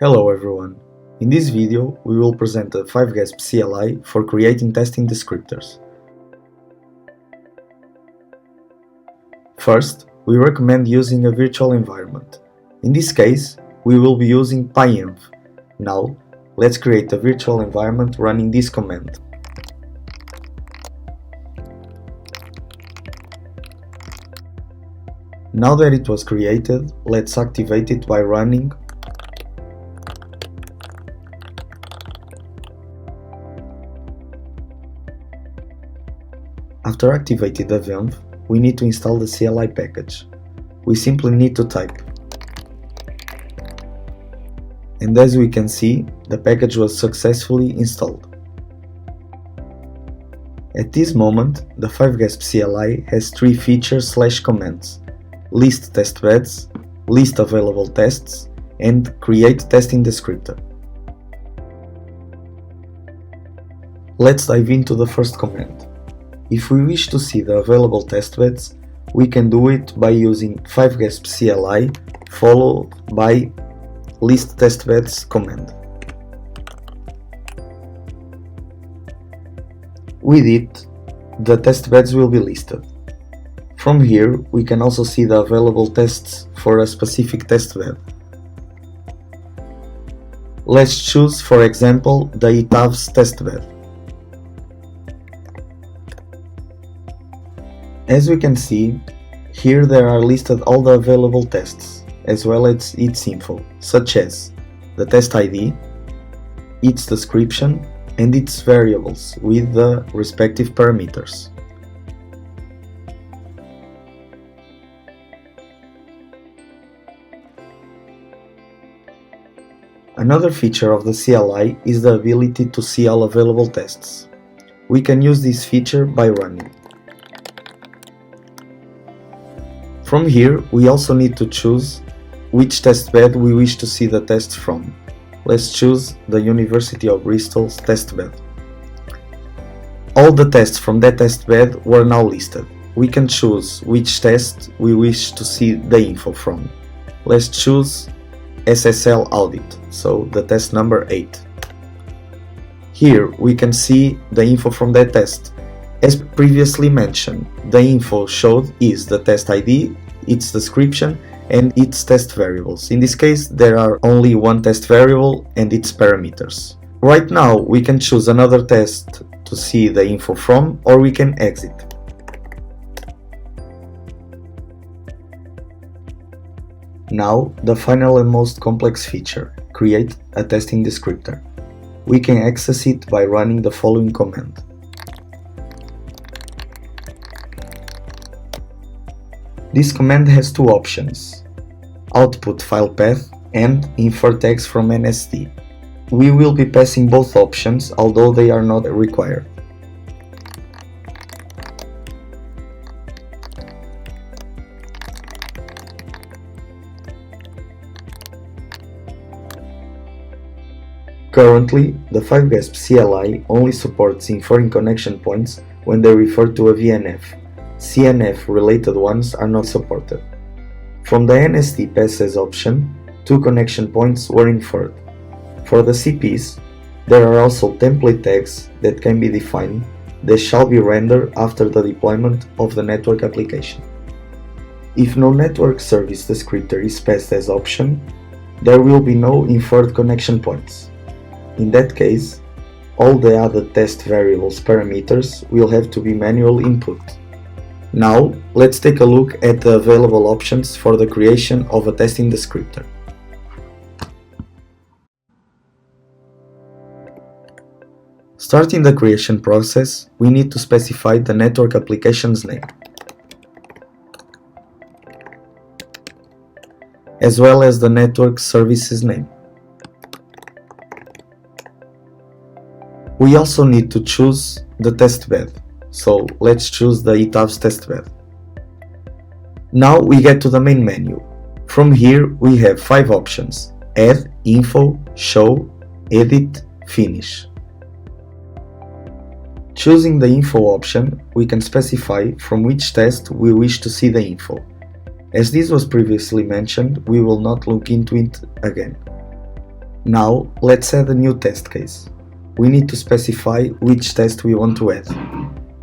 Hello everyone! In this video we will present a 5GASP CLI for creating testing descriptors. First, we recommend using a virtual environment. In this case, we will be using pyenv. Now, let's create a virtual environment running this command. Now that it was created, let's activate it by running After activating the venv, we need to install the CLI package. We simply need to type. And as we can see, the package was successfully installed. At this moment, the 5GASP CLI has three features/commands: list testbeds, list available tests, and create testing descriptor. Let's dive into the first command. If we wish to see the available testbeds, we can do it by using 5GASP CLI followed by list testbeds command. With it, the testbeds will be listed. From here, we can also see the available tests for a specific testbed. Let's choose, for example, the itavs testbed. As we can see, here there are listed all the available tests, as well as its info, such as the test ID, its description, and its variables with the respective parameters. Another feature of the CLI is the ability to see all available tests. We can use this feature by running. From here, we also need to choose which testbed we wish to see the tests from. Let's choose the University of Bristol's testbed. All the tests from that testbed were now listed. We can choose which test we wish to see the info from. Let's choose SSL audit, so the test number 8. Here we can see the info from that test. As previously mentioned, the info showed is the test ID, its description, and its test variables. In this case, there are only one test variable and its parameters. Right now, we can choose another test to see the info from, or we can exit. Now, the final and most complex feature, create a testing descriptor. We can access it by running the following command. This command has two options: output file path and infer tags from NSD. We will be passing both options, although they are not required. Currently, the 5GASP CLI only supports inferring connection points when they refer to a VNF. CNF related ones are not supported. From the NSD passes option, two connection points were inferred. For the CPs, there are also template tags that can be defined that shall be rendered after the deployment of the network application. If no network service descriptor is passed as option, there will be no inferred connection points. In that case, all the other test variables parameters will have to be manual input. Now, let's take a look at the available options for the creation of a testing descriptor. Starting the creation process, we need to specify the network application's name, as well as the network service's name. We also need to choose the testbed. So let's choose the itavs testbed. Now we get to the main menu. From here we have 5 options: add, info, show, edit, finish. Choosing the info option, we can specify from which test we wish to see the info. As this was previously mentioned, we will not look into it again. Now let's add a new test case. We need to specify which test we want to add.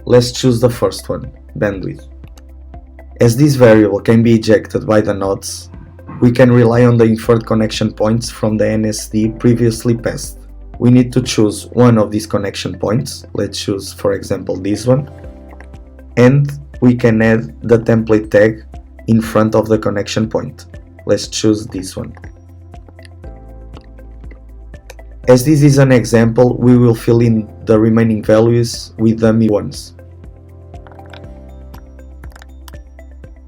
Let's choose the first one, bandwidth. As this variable can be ejected by the nodes, we can rely on the inferred connection points from the NSD previously passed. We need to choose one of these connection points. Let's choose, for example, this one. And we can add the template tag in front of the connection point. Let's choose this one. As this is an example, we will fill in the remaining values with dummy ones.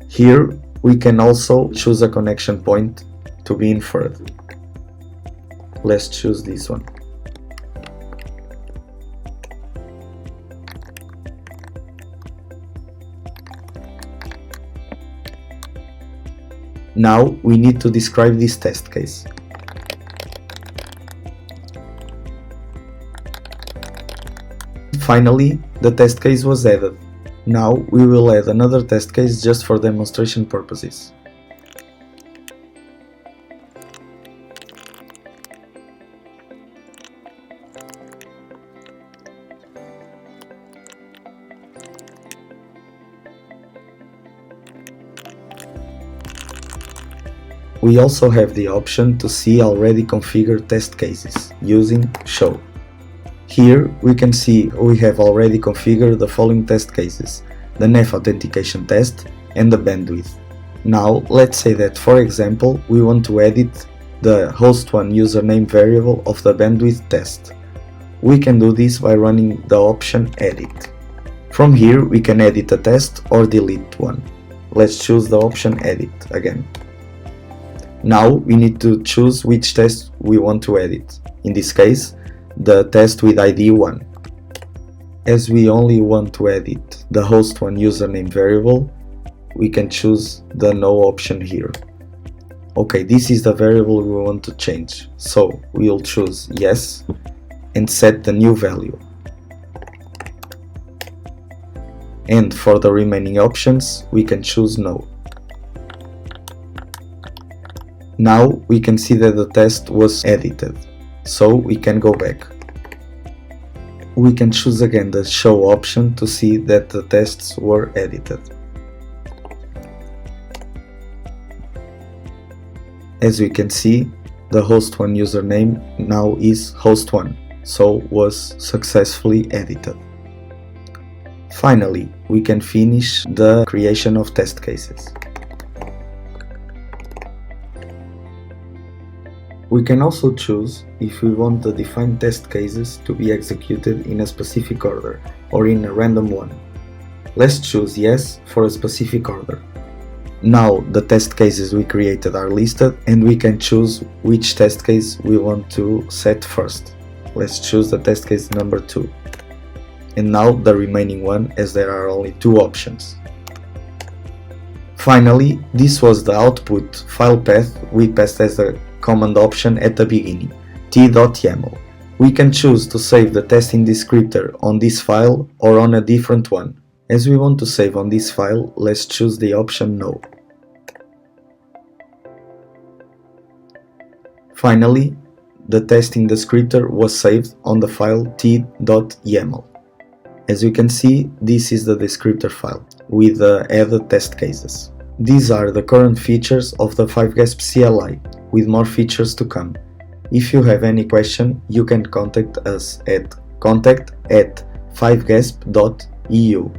Here we can also choose a connection point to be inferred. Let's choose this one. Now we need to describe this test case. Finally, the test case was added. Now we will add another test case just for demonstration purposes. We also have the option to see already configured test cases using show. Here we can see we have already configured the following test cases: the NAF authentication test and the bandwidth. Now let's say that, for example, we want to edit the host1 username variable of the bandwidth test. We can do this by running the option edit. From here we can edit a test or delete one. Let's choose the option edit again. Now we need to choose which test we want to edit. In this case, the test with ID 1. As we only want to edit the host1 username variable, we can choose the no option here. Okay, this is the variable we want to change, so we'll choose yes and set the new value. And for the remaining options, we can choose no. Now we can see that the test was edited, so we can go back. We can choose again the show option to see that the tests were edited. As we can see, the host1 username now is host1, so was successfully edited. Finally, we can finish the creation of test cases. We can also choose if we want the defined test cases to be executed in a specific order or in a random one. Let's choose yes for a specific order. Now the test cases we created are listed and we can choose which test case we want to set first. Let's choose the test case number 2. And now the remaining one, as there are only 2 options. Finally, this was the output file path we passed as a command option at the beginning, t.yaml. We can choose to save the testing descriptor on this file or on a different one. As we want to save on this file, let's choose the option no. Finally, the testing descriptor was saved on the file t.yaml. As you can see, this is the descriptor file with the added test cases. These are the current features of the 5GASP CLI, with more features to come. If you have any question, you can contact us at contact@5gasp.eu.